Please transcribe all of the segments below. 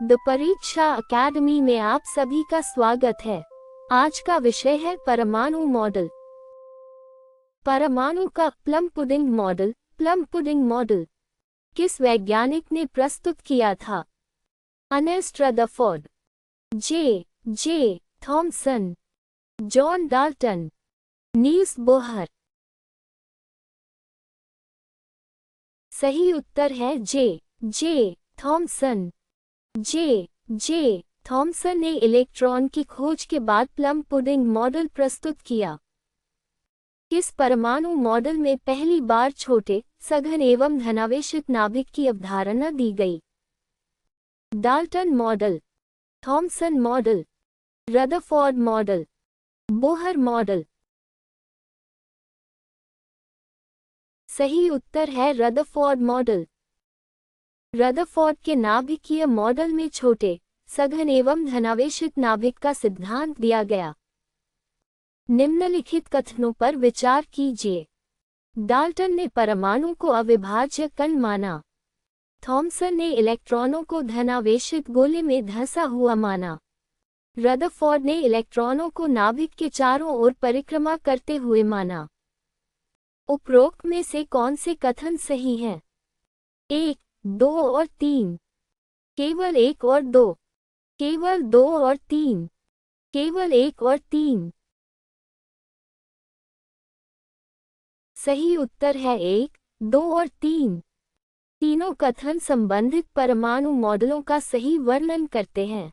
The परीक्षा academy में आप सभी का स्वागत है। आज का विषय है परमाणु मॉडल। परमाणु का प्लम पुडिंग मॉडल किस वैज्ञानिक ने प्रस्तुत किया था? Ernest Rutherford, J Thomson, John Dalton, Niels Bohr. सही उत्तर है जे थॉमसन। जे थॉमसन ने इलेक्ट्रॉन की खोज के बाद प्लम पुडिंग मॉडल प्रस्तुत किया। किस परमाणु मॉडल में पहली बार छोटे, सघन एवं धनावेशित नाभिक की अवधारणा दी गई? Dalton model, Thompson model, Rutherford model, Bohr model. सही उत्तर है रदरफोर्ड मॉडल। रदरफोर्ड के नाभिकीय मॉडल में छोटे, सघन एवं धनावेशित नाभिक का सिद्धांत दिया गया। निम्नलिखित कथनों पर विचार कीजिए। डाल्टन ने परमाणु को अविभाज्य कण माना। थॉमसन ने इलेक्ट्रॉनों को धनावेशित गोले में धंसा हुआ माना। रदरफोर्ड ने इलेक्ट्रॉनों को नाभिक के चारों ओर परिक्रमा करते हुए माना। उपरोक्त में से कौन से कथन सही हैं? 1, 2 और 3, केवल 1 और 2, केवल 2 और 3, केवल 1 और 3। सही उत्तर है 1, 2 और 3। तीनों कथन संबंधित परमाणु मॉडलों का सही वर्णन करते हैं।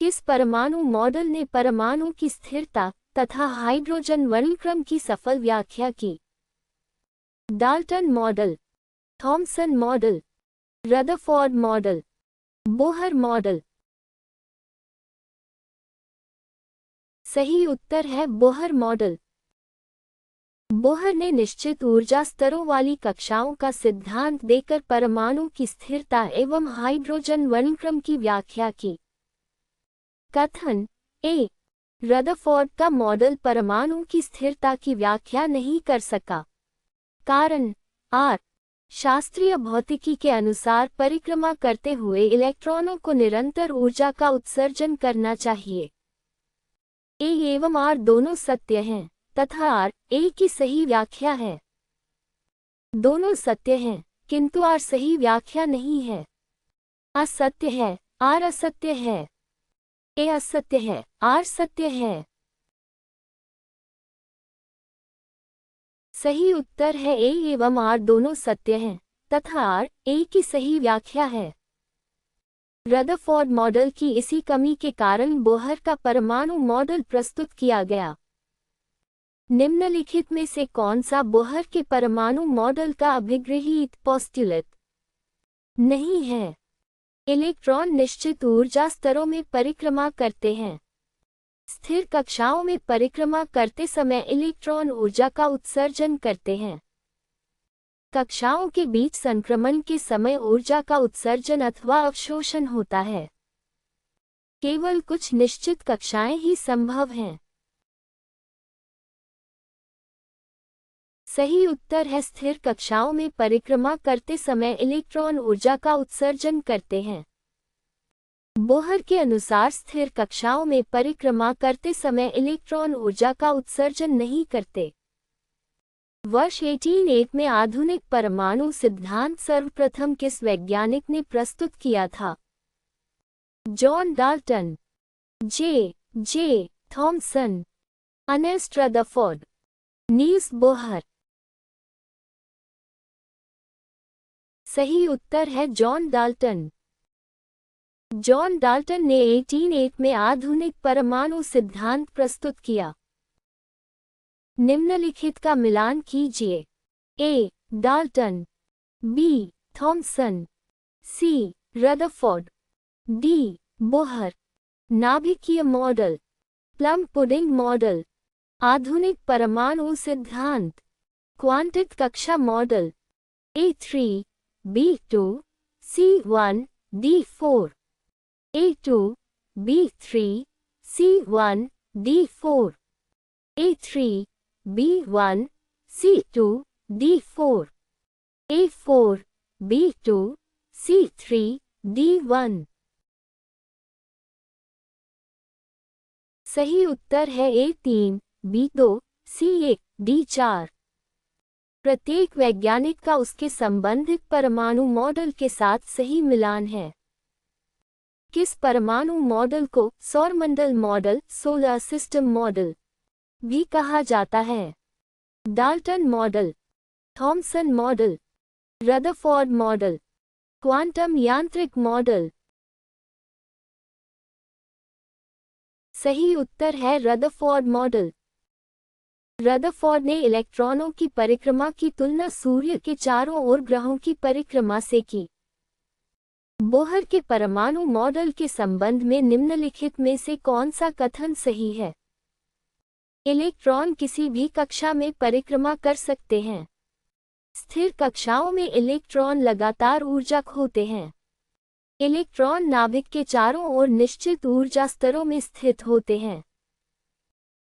किस परमाणु मॉडल ने परमाणु की स्थिरता तथा हाइड्रोजन वर्णक्रम की सफल व्याख्या की? Dalton model, Thompson model, Rutherford model, Bohr model. सही उत्तर है बोहर मॉडल। बोहर ने निश्चित ऊर्जा स्तरों वाली कक्षाओं का सिद्धांत देकर परमाणु की स्थिरता एवं हाइड्रोजन वर्णक्रम की व्याख्या की। कथन ए, रदरफोर्ड का मॉडल परमाणु की स्थिरता की व्याख्या नहीं कर सका। कारण आर, शास्त्रीय भौतिकी के अनुसार परिक्रमा करते हुए इलेक्ट्रॉनों को निरंतर ऊर्जा का उत्सर्जन करना चाहिए। ए एवं आर दोनों सत्य हैं तथा आर ए की सही व्याख्या है। दोनों सत्य हैं किंतु आर सही व्याख्या नहीं है। असत्य है, आर असत्य है। ए असत्य है, आर सत्य है। सही उत्तर है ए एवं आर दोनों सत्य हैं तथा आर ए की सही व्याख्या है। रदरफोर्ड मॉडल की इसी कमी के कारण बोहर का परमाणु मॉडल प्रस्तुत किया गया। निम्नलिखित में से कौन सा बोहर के परमाणु मॉडल का अभिगृहीत पोस्टुलेट नहीं है? इलेक्ट्रॉन निश्चित ऊर्जा स्तरों में परिक्रमा करते हैं। स्थिर कक्षाओं में परिक्रमा करते समय इलेक्ट्रॉन ऊर्जा का उत्सर्जन करते हैं। कक्षाओं के बीच संक्रमण के समय ऊर्जा का उत्सर्जन अथवा अवशोषण होता है। केवल कुछ निश्चित कक्षाएं ही संभव हैं। सही उत्तर है स्थिर कक्षाओं में परिक्रमा करते समय इलेक्ट्रॉन ऊर्जा का उत्सर्जन करते हैं। बोहर के अनुसार स्थिर कक्षाओं में परिक्रमा करते समय इलेक्ट्रॉन ऊर्जा का उत्सर्जन नहीं करते। वर्ष 1808 में आधुनिक परमाणु सिद्धांत सर्वप्रथम किस वैज्ञानिक ने प्रस्तुत किया था? John Dalton, J Thomson, Ernest Rutherford, Niels Bohr. सही उत्तर है जॉन डाल्टन। जॉन डाल्टन ने 1808 में आधुनिक परमाणु सिद्धांत प्रस्तुत किया। निम्नलिखित का मिलान कीजिए। ए, डाल्टन, बी, थॉमसन, सी, रदरफोर्ड, डी, बोहर। नाभिकीय मॉडल, प्लम पुडिंग मॉडल, आधुनिक परमाणु सिद्धांत, क्वांटित कक्षा model. A3, B2, C1, D4, A2, B3, C1, D4, A3, B1, C2, D4, A4, B2, C3, D1। सही उत्तर है A3, B2, C1, D4। प्रत्येक वैज्ञानिक का उसके संबंधित परमाणु मॉडल के साथ सही मिलान है। किस परमाणु मॉडल को सौरमंडल मॉडल, सोलर सिस्टम मॉडल भी कहा जाता है? Dalton model, Thompson model, Rutherford model, quantum यांत्रिक मॉडल। सही उत्तर है रदरफोर्ड मॉडल। रदरफोर्ड ने इलेक्ट्रॉनों की परिक्रमा की तुलना सूर्य के चारों ओर ग्रहों की परिक्रमा से की। बोहर के परमाणु मॉडल के संबंध में निम्नलिखित में से कौन सा कथन सही है? इलेक्ट्रॉन किसी भी कक्षा में परिक्रमा कर सकते हैं। स्थिर कक्षाओं में इलेक्ट्रॉन लगातार ऊर्जा खोते हैं। इलेक्ट्रॉन नाभिक के चारों ओर निश्चित ऊर्जा स्तरों में स्थित होते हैं।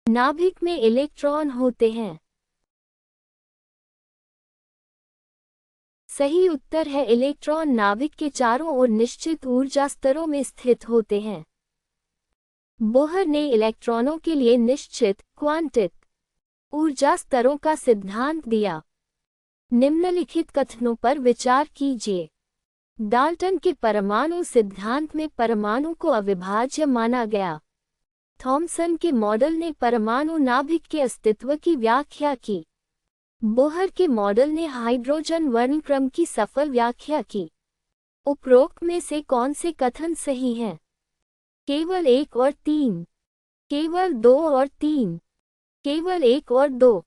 नाभिक में इलेक्ट्रॉन होते हैं। सही उत्तर है इलेक्ट्रॉन नाभिक के चारों ओर निश्चित ऊर्जा स्तरों में स्थित होते हैं। बोहर ने इलेक्ट्रॉनों के लिए निश्चित क्वांटित ऊर्जा स्तरों का सिद्धांत दिया। निम्नलिखित कथनों पर विचार कीजिए। डाल्टन के परमाणु सिद्धांत में परमाणु को अविभाज्य माना गया। थॉमसन के मॉडल ने परमाणु नाभिक के अस्तित्व की व्याख्या की। बोहर के मॉडल ने हाइड्रोजन वर्णक्रम की सफल व्याख्या की। उपरोक्त में से कौन से कथन सही हैं? केवल 1 और 3, केवल 2 और 3, केवल 1 और 2,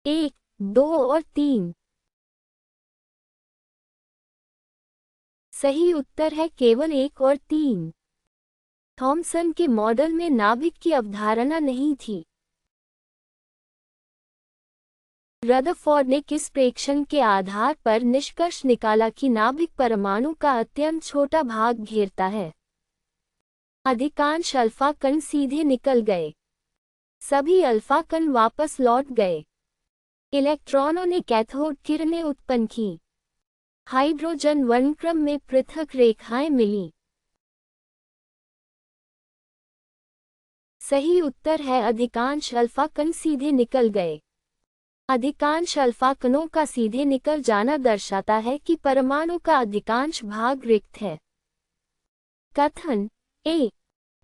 1, 2 और 3। सही उत्तर है केवल 1 और 3। थॉमसन के मॉडल में नाभिक की अवधारणा नहीं थी। रदरफोर्ड ने किस प्रेक्षण के आधार पर निष्कर्ष निकाला कि नाभिक परमाणु का अत्यंत छोटा भाग घेरता है? अधिकांश अल्फा कण सीधे निकल गए। सभी अल्फा कण वापस लौट गए। इलेक्ट्रॉनों ने कैथोड किरणें उत्पन्न की। हाइड्रोजन वर्णक्रम में पृथक रेखाएं मिलीं। सही उत्तर है अधिकांश अल्फा कण सीधे निकल गए। अधिकांश अल्फा कणों का सीधे निकल जाना दर्शाता है कि परमाणु का अधिकांश भाग रिक्त है। कथन ए,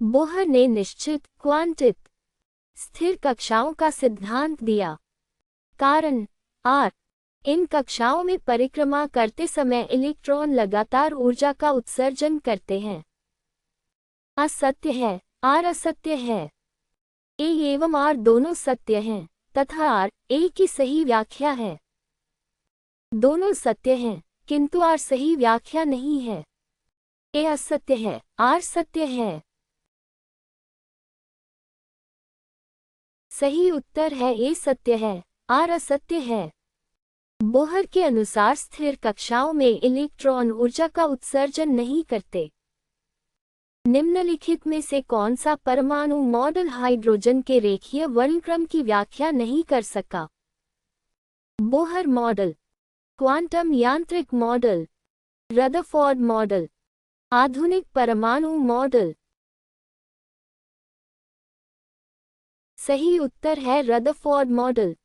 बोहर ने निश्चित क्वांटित स्थिर कक्षाओं का सिद्धांत दिया। कारण आर, इन कक्षाओं में परिक्रमा करते समय इलेक्ट्रॉन लगातार ऊर्जा का उत्सर्जन करते हैं। असत्य है, आर असत्य है। ए एवं आर दोनों सत्य हैं तथा आर ए की सही व्याख्या है। दोनों सत्य हैं किंतु आर सही व्याख्या नहीं है। ए असत्य है, आर सत्य है। सही उत्तर है ए सत्य है, आर असत्य है। बोहर के अनुसार स्थिर कक्षाओं में इलेक्ट्रॉन ऊर्जा का उत्सर्जन नहीं करते। निम्नलिखित में से कौन सा परमाणु मॉडल हाइड्रोजन के रेखीय वर्णक्रम की व्याख्या नहीं कर सका? बोहर मॉडल, क्वांटम यांत्रिक मॉडल, रदरफोर्ड मॉडल, आधुनिक परमाणु मॉडल। सही उत्तर है रदरफोर्ड मॉडल।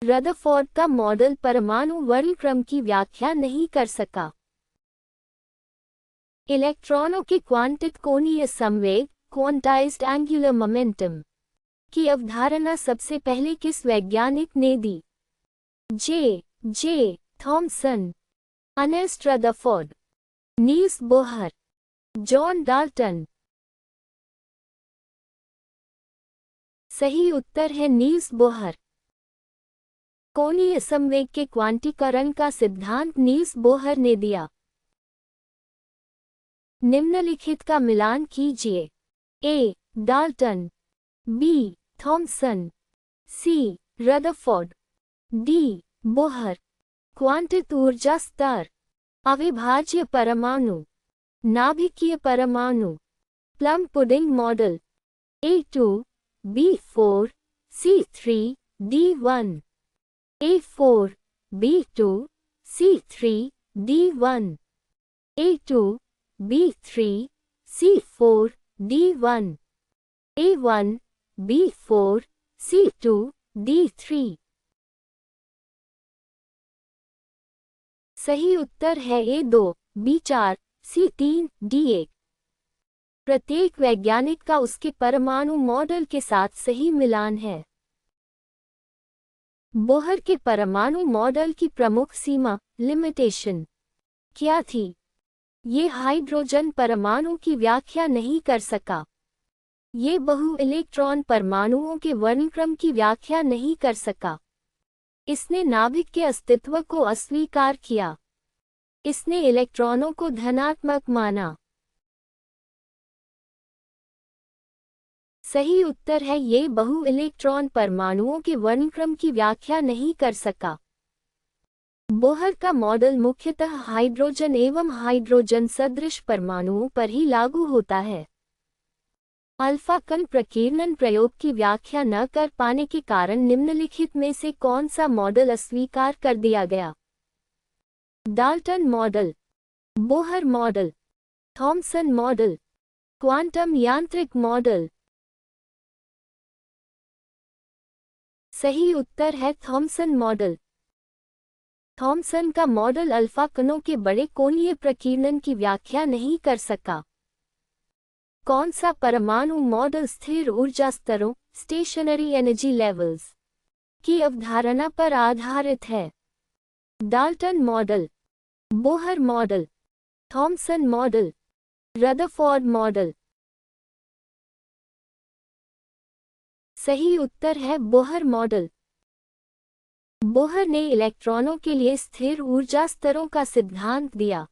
रदरफोर्ड का मॉडल परमाणु वर्णक्रम की व्याख्या नहीं कर सका। इलेक्ट्रॉनों के क्वांटित कोणीय संवेग क्वांटाइज्ड एंगुलर मोमेंटम की अवधारणा सबसे पहले किस वैज्ञानिक ने दी? J Thomson, Ernest Rutherford, Niels Bohr, John Dalton. सही उत्तर है नील्स बोहर। कोणीय संवेग के क्वांटीकरण का सिद्धांत नील्स बोहर ने दिया। निम्नलिखित का मिलान कीजिए। ए, डाल्टन, बी, थॉमसन, सी, रदरफोर्ड, डी, बोहर। क्वांटित ऊर्जा स्तर, अविभाज्य परमाणु, नाभिकीय परमाणु, plum pudding model. A2, B4, C3, D1, A4, B2, C3, D1। A2, B3, C4, D1, A1, B4, C2, D3। सही उत्तर है A2, B4, C3, D1। प्रत्येक वैज्ञानिक का उसके परमाणु मॉडल के साथ सही मिलान है। बोहर के परमाणु मॉडल की प्रमुख सीमा, लिमिटेशन, क्या थी? ये हाइड्रोजन परमाणु की व्याख्या नहीं कर सका। ये बहु इलेक्ट्रॉन परमाणुओं के वर्णक्रम की व्याख्या नहीं कर सका। इसने नाभिक के अस्तित्व को अस्वीकार किया। इसने इलेक्ट्रॉनों को धनात्मक माना। सही उत्तर है ये बहु इलेक्ट्रॉन परमाणुओं के वर्णक्रम की व्याख्या नहीं कर सका। बोहर का मॉडल मुख्यतः हाइड्रोजन एवं हाइड्रोजन सदृश परमाणुओं पर ही लागू होता है। अल्फा कण प्रकीर्णन प्रयोग की व्याख्या न कर पाने के कारण निम्नलिखित में से कौन सा मॉडल अस्वीकार कर दिया गया? Dalton model, Bohr model, Thompson model, quantum यांत्रिक मॉडल। सही उत्तर है थॉमसन मॉडल। थॉमसन का मॉडल अल्फा कणों के बड़े कोणीय प्रकीर्णन की व्याख्या नहीं कर सका। कौन सा परमाणु मॉडल स्थिर ऊर्जा स्तरों, स्टेशनरी एनर्जी लेवल्स, की अवधारणा पर आधारित है? Dalton model, Bohr model, Thompson model, Rutherford model. सही उत्तर है बोहर मॉडल। बोहर ने इलेक्ट्रॉनों के लिए स्थिर ऊर्जा स्तरों का सिद्धांत दिया।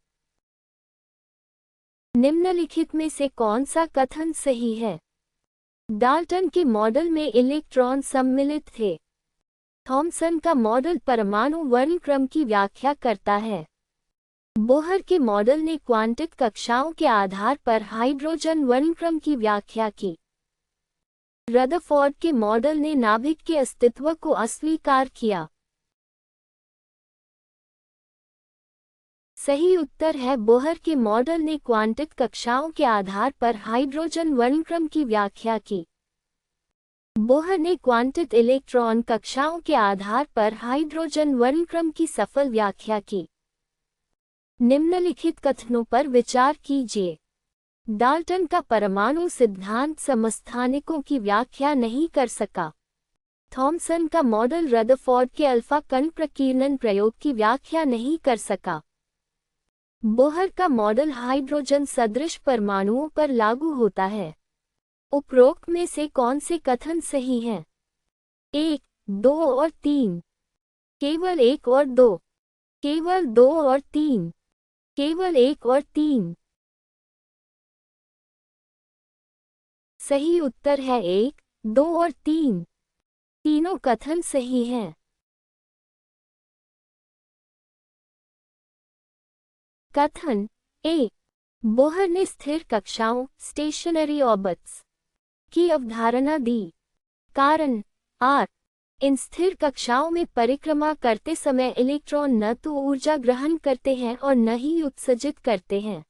निम्नलिखित में से कौन सा कथन सही है? डाल्टन के मॉडल में इलेक्ट्रॉन सम्मिलित थे। थॉमसन का मॉडल परमाणु वर्णक्रम की व्याख्या करता है। बोहर के मॉडल ने क्वांटिक कक्षाओं के आधार पर हाइड्रोजन वर्णक्रम की व्याख्या की। रदरफोर्ड के मॉडल ने नाभिक के अस्तित्व को अस्वीकार किया। सही उत्तर है बोहर के मॉडल ने क्वांटिक कक्षाओं के आधार पर हाइड्रोजन वर्णक्रम की व्याख्या की। बोहर ने क्वांटिक इलेक्ट्रॉन कक्षाओं के आधार पर हाइड्रोजन वर्णक्रम की सफल व्याख्या की। निम्नलिखित कथनों पर विचार कीजिए। डाल्टन का परमाणु सिद्धांत समस्थानिकों की व्याख्या नहीं कर सका। थॉमसन का मॉडल रदरफोर्ड के अल्फा कण प्रकीर्णन प्रयोग की व्याख्या नहीं कर सका। बोहर का मॉडल हाइड्रोजन सदृश परमाणुओं पर लागू होता है। उपरोक्त में से कौन से कथन सही हैं? 1, 2 और 3, केवल 1 और 2, केवल 2 और 3, केवल 1 और 3। सही उत्तर है 1, 2 और 3। तीनों कथन सही हैं। कथन ए, बोहर ने स्थिर कक्षाओं, स्टेशनरी ऑर्बिट्स, की अवधारणा दी। कारण आर, इन स्थिर कक्षाओं में परिक्रमा करते समय इलेक्ट्रॉन न तो ऊर्जा ग्रहण करते हैं और न ही उत्सर्जित करते हैं।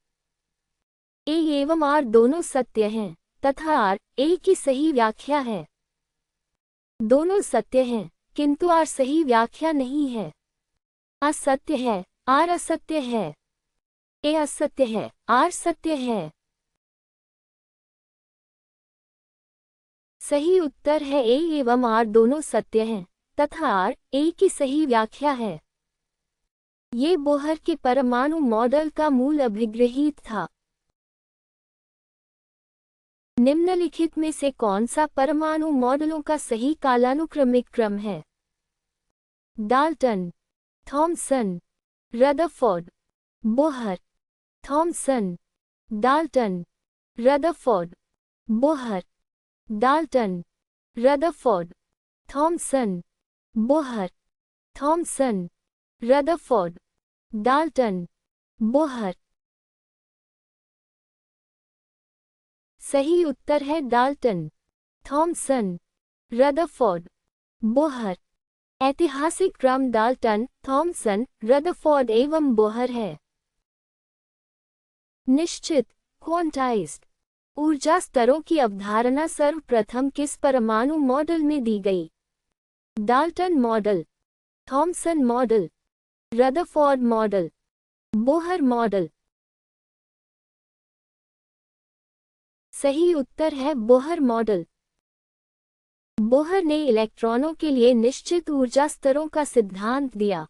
ए एवं आर दोनों सत्य हैं तथा आर ए की सही व्याख्या है। दोनों सत्य हैं किंतु आर सही व्याख्या नहीं है। असत्य है, आर असत्य है। ए असत्य है, आर सत्य है। सही उत्तर है ए एवं आर दोनों सत्य हैं तथा आर ए की सही व्याख्या है। ये बोहर के परमाणु मॉडल का मूल अभिगृहीत था। निम्नलिखित में से कौन सा परमाणु मॉडलों का सही कालानुक्रमिक क्रम है? Dalton, Thomson, Rutherford, Bohr, Thomson, Dalton, Rutherford, Bohr, Dalton, Rutherford, Thomson, Bohr, Thomson, Rutherford, Dalton, Bohr. सही उत्तर है डाल्टन, थॉमसन, रदरफोर्ड, बोहर। ऐतिहासिक क्रम डाल्टन, थॉमसन, रदरफोर्ड एवं बोहर है। निश्चित, क्वांटाइज्ड। ऊर्जा स्तरों की अवधारणा सर्वप्रथम किस परमाणु मॉडल में दी गई? Dalton model, Thompson model, Rutherford model, Bohr model. सही उत्तर है बोहर मॉडल। बोहर ने इलेक्ट्रॉनों के लिए निश्चित ऊर्जा स्तरों का सिद्धांत दिया।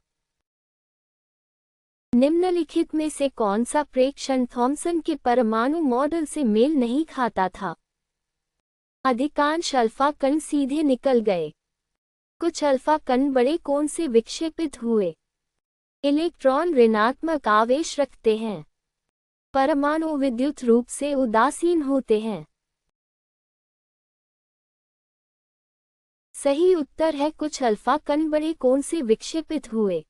निम्नलिखित में से कौन सा प्रेक्षण थॉमसन के परमाणु मॉडल से मेल नहीं खाता था? अधिकांश अल्फा कण सीधे निकल गए। कुछ अल्फा कण बड़े कोण से विक्षेपित हुए। इलेक्ट्रॉन ऋणात्मक आवेश रखते हैं। परमाणु विद्युत रूप से उदासीन होते हैं। सही उत्तर है कुछ अल्फा कण बड़े कोण से विक्षेपित हुए।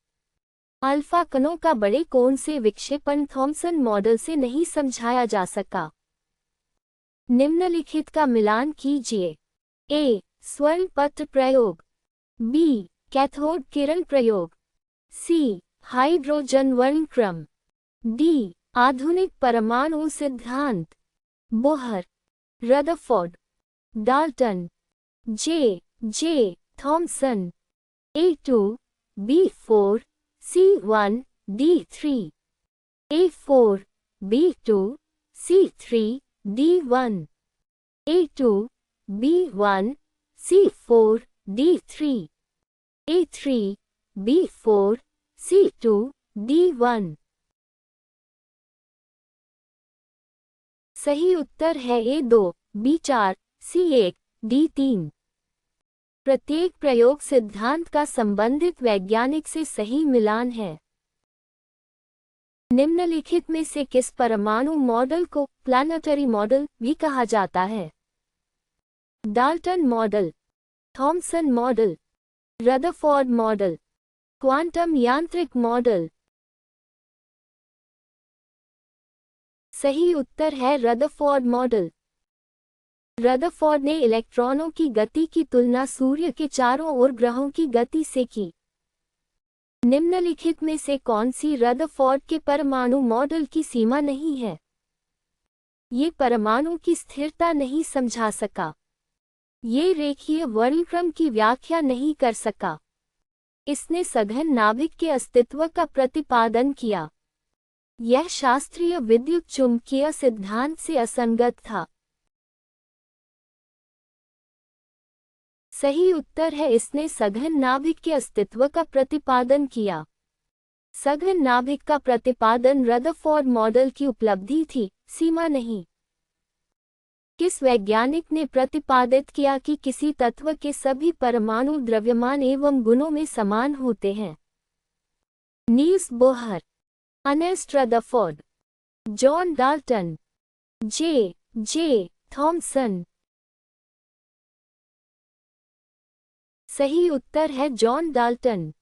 अल्फा कणों का बड़े कोण से विक्षेपण थॉमसन मॉडल से नहीं समझाया जा सका। निम्नलिखित का मिलान कीजिए। ए. स्वर्ण पत्र प्रयोग, बी. कैथोड किरण प्रयोग, सी. Hydrogen वर्णक्रम, D. आधुनिक परमाणु सिद्धांत। Bohr, Rutherford, Dalton, J. Thompson. A2, B4, C1, D3, A4, B2, C3, D1, A2, B1, C4, D3, A3, B4, C2, D1। सही उत्तर है A2, B4, C1, D3। प्रत्येक प्रयोग सिद्धांत का संबंधित वैज्ञानिक से सही मिलान है। निम्नलिखित में से किस परमाणु मॉडल को प्लानेटरी मॉडल भी कहा जाता है? Dalton model, Thompson model, Rutherford model, quantum यांत्रिक मॉडल। सही उत्तर है रदरफोर्ड मॉडल। रदरफोर्ड ने इलेक्ट्रॉनों की गति की तुलना सूर्य के चारों ओर ग्रहों की गति से की। निम्नलिखित में से कौन सी रदरफोर्ड के परमाणु मॉडल की सीमा नहीं है? ये परमाणु की स्थिरता नहीं समझा सका। ये रेखीय वर्णक्रम की व्याख्या नहीं कर सका। इसने सघन नाभिक के अस्तित्व का प्रतिपादन किया। यह शास्त्रीय विद्युत चुम्बकीय सिद्धांत से असंगत था। सही उत्तर है इसने सघन नाभिक के अस्तित्व का प्रतिपादन किया। सघन नाभिक का प्रतिपादन रदरफोर्ड मॉडल की उपलब्धि थी, सीमा नहीं। किस वैज्ञानिक ने प्रतिपादित किया कि किसी तत्व के सभी परमाणु द्रव्यमान एवं गुणों में समान होते हैं? Niels Bohr, Ernest Rutherford, John Dalton, J. Thomson. सही उत्तर है जॉन डाल्टन।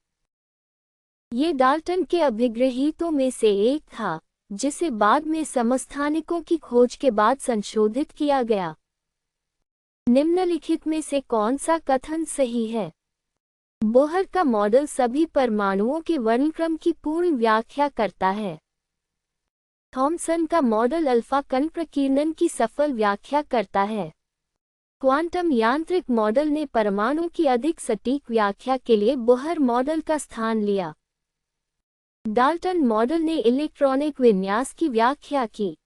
ये डाल्टन के अभिगृहीतों में से एक था, जिसे बाद में समस्थानिकों की खोज के बाद संशोधित किया गया। निम्नलिखित में से कौन सा कथन सही है? बोहर का मॉडल सभी परमाणुओं के वर्णक्रम की पूर्ण व्याख्या करता है। थॉमसन का मॉडल अल्फा कण प्रकीर्णन की सफल व्याख्या करता है। क्वांटम यांत्रिक मॉडल ने परमाणु की अधिक सटीक व्याख्या के लिए बोहर मॉडल का स्थान लिया। डाल्टन मॉडल ने इलेक्ट्रॉनिक विन्यास की व्याख्या की।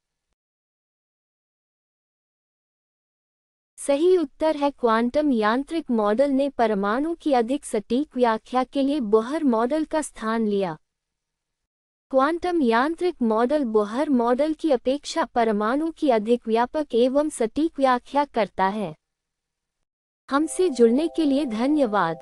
सही उत्तर है क्वांटम यांत्रिक मॉडल ने परमाणु की अधिक सटीक व्याख्या के लिए बोहर मॉडल का स्थान लिया। क्वांटम यांत्रिक मॉडल बोहर मॉडल की अपेक्षा परमाणु की अधिक व्यापक एवं सटीक व्याख्या करता है। हमसे जुड़ने के लिए धन्यवाद।